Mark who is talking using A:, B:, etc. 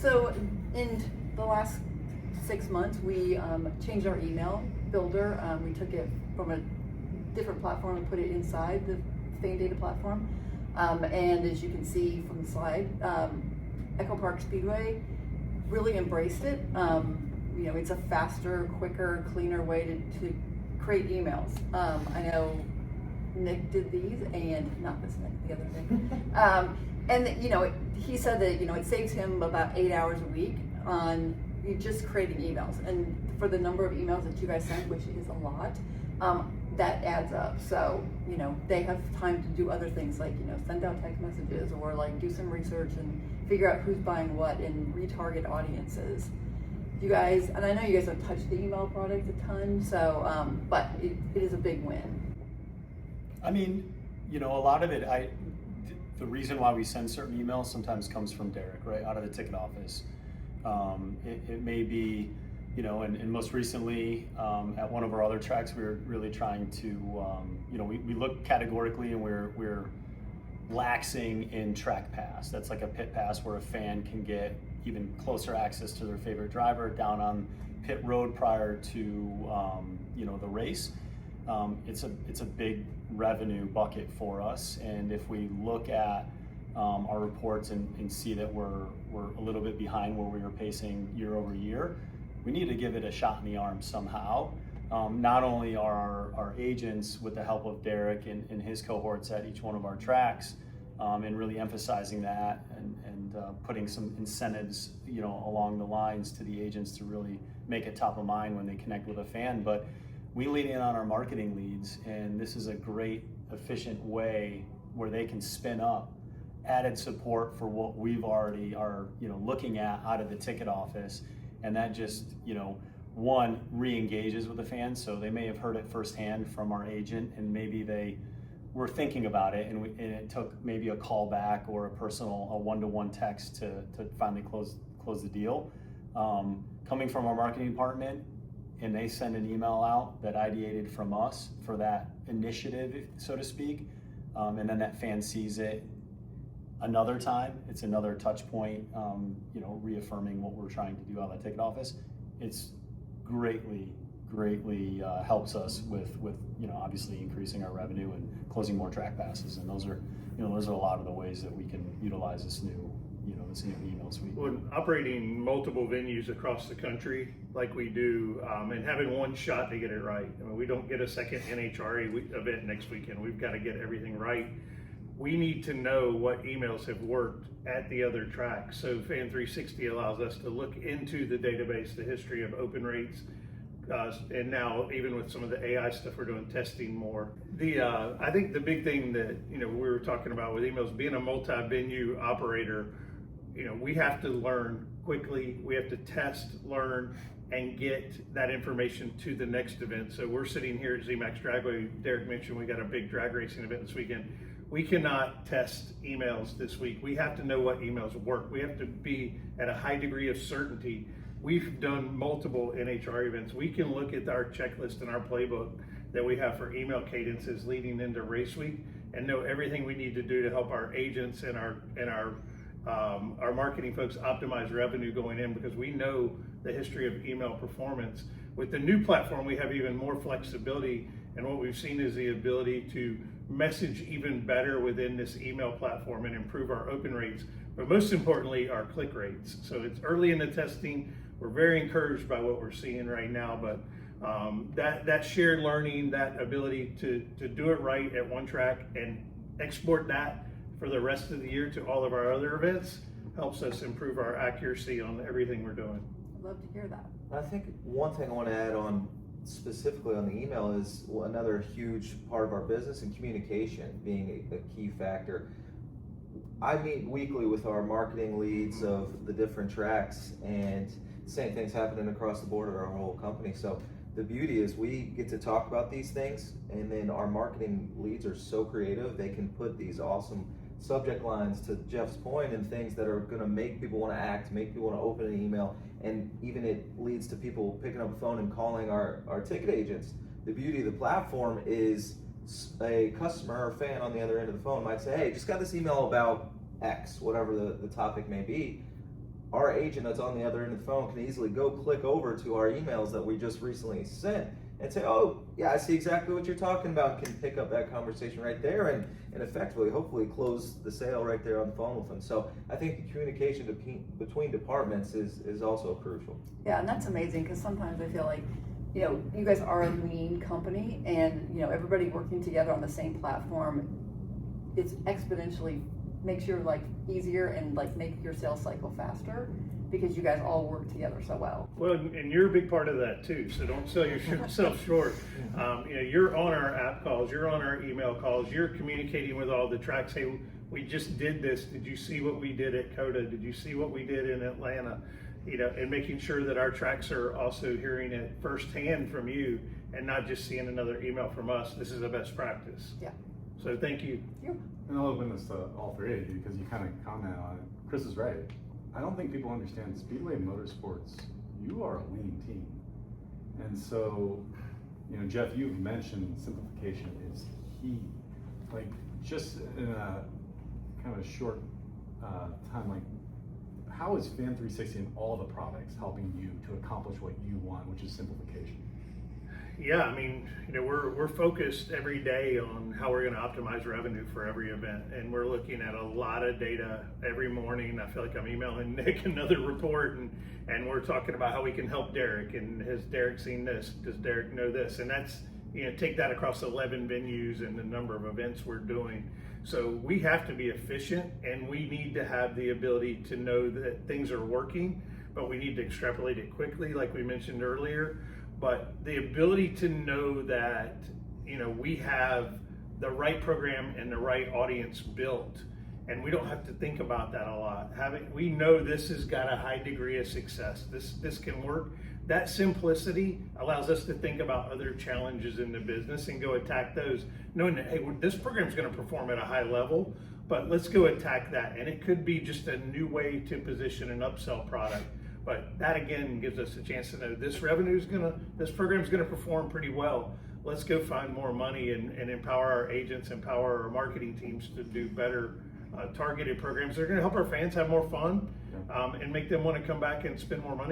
A: So in the last 6 months, we changed our email builder. We took it from a different platform and put it inside the Fan Data platform. And as you can see from the slide, Echo Park Speedway really embraced it. It's a faster, quicker, cleaner way to create emails. I know Nick did these, and not this Nick, the other Nick. And he said that it saves him about 8 hours a week on just creating emails. And for the number of emails that you guys send, which is a lot, that adds up. So they have time to do other things like send out text messages or like do some research and figure out who's buying what and retarget audiences. You guys, and I know you guys don't touch the email product a ton, so but it is a big win.
B: I mean, a lot of it, the reason why we send certain emails sometimes comes from Derek, right, out of the ticket office. It may be, and most recently at one of our other tracks, we were really trying to, we look categorically and we're laxing in track pass. That's like a pit pass where a fan can get even closer access to their favorite driver down on pit road prior to, the race. It's a big revenue bucket for us, and if we look at our reports and see that we're a little bit behind where we were pacing year over year, we need to give it a shot in the arm somehow. Not only are our agents, with the help of Derek and his cohorts at each one of our tracks, and really emphasizing that and putting some incentives, along the lines to the agents to really make it top of mind when they connect with a fan, but we lean in on our marketing leads, and this is a great, efficient way where they can spin up added support for what we've already are, looking at out of the ticket office, and that just, one, re-engages with the fans, so they may have heard it firsthand from our agent, and maybe they were thinking about it, and it took maybe a call back or a one-to-one text to finally close the deal. Coming from our marketing department, and they send an email out that ideated from us for that initiative, so to speak, and then that fan sees it another time, it's another touch point, reaffirming what we're trying to do out of the ticket office. It's greatly helps us with obviously increasing our revenue and closing more track passes, and those are a lot of the ways that we can utilize this new email suite.
C: When operating multiple venues across the country like we do, and having one shot to get it right. I mean, we don't get a second NHRA event next weekend. We've got to get everything right. We need to know what emails have worked at the other tracks. So FanThreeSixty allows us to look into the database, the history of open rates, and now even with some of the AI stuff, we're doing testing more. I think the big thing that we were talking about with emails, being a multi-venue operator, we have to learn quickly. We have to test, learn, and get that information to the next event. So we're sitting here at ZMAX Dragway. Derek mentioned we got a big drag racing event this weekend. We cannot test emails this week. We have to know what emails work. We have to be at a high degree of certainty. We've done multiple NHR events. We can look at our checklist and our playbook that we have for email cadences leading into race week and know everything we need to do to help our agents and our marketing folks optimize revenue going in, because we know the history of email performance. With the new platform, we have even more flexibility, and what we've seen is the ability to message even better within this email platform and improve our open rates, but most importantly, our click rates. So it's early in the testing. We're very encouraged by what we're seeing right now, but that shared learning, that ability to do it right at one track and export that for the rest of the year to all of our other events helps us improve our accuracy on everything we're doing.
A: I'd love to hear that.
D: I think one thing I want to add on specifically on the email is another huge part of our business, and communication being a key factor. I meet weekly with our marketing leads of the different tracks, and same things happening across the board at our whole company. So the beauty is we get to talk about these things, and then our marketing leads are so creative, they can put these awesome subject lines, to Jeff's point, and things that are going to make people want to act, make people want to open an email, and even it leads to people picking up the phone and calling our ticket agents. The beauty of the platform is a customer or fan on the other end of the phone might say, hey, just got this email about X, whatever the topic may be. our agent that's on the other end of the phone can easily go click over to our emails that we just recently sent and say, oh, yeah, I see exactly what you're talking about, and can pick up that conversation right there and effectively, hopefully, close the sale right there on the phone with them. So I think the communication between departments is also crucial.
A: Yeah, and that's amazing, because sometimes I feel like, you know, you guys are a lean company, and, you know, everybody working together on the same platform, it's exponentially makes your life easier and like make your sales cycle faster, because you guys all work together so well.
C: Well, and you're a big part of that too, so don't sell yourself short. You know, you're on our app calls, you're on our email calls, you're communicating with all the tracks. Hey, we just did this. Did you see what we did at CODA? Did you see what we did in Atlanta? You know, and making sure that our tracks are also hearing it firsthand from you and not just seeing another email from us. This is a best practice.
A: Yeah.
C: So thank you.
E: And I'll open this to all three of you because you kind of comment on it. Chris is right. I don't think people understand Speedway Motorsports. You are a lean team. And so, you know, Jeff, you've mentioned simplification is key. Like, just in a kind of a short time, like, how is FanThreeSixty and all the products helping you to accomplish what you want, which is simplification?
C: Yeah, I mean, you know, we're focused every day on how we're going to optimize revenue for every event, and we're looking at a lot of data every morning. I feel like I'm emailing Nick another report, and we're talking about how we can help Derek, and has Derek seen this? Does Derek know this? And that's, you know, take that across 11 venues and the number of events we're doing. So we have to be efficient, and we need to have the ability to know that things are working, but we need to extrapolate it quickly, like we mentioned earlier. But the ability to know that, you know, we have the right program and the right audience built, and we don't have to think about that a lot. We know this has got a high degree of success. This can work. That simplicity allows us to think about other challenges in the business and go attack those, knowing that, hey, this program is going to perform at a high level, but let's go attack that. And it could be just a new way to position an upsell product. But that again gives us a chance to know this program's gonna perform pretty well. Let's go find more money and empower our agents, empower our marketing teams to do better targeted programs. They're gonna help our fans have more fun and make them want to come back and spend more money.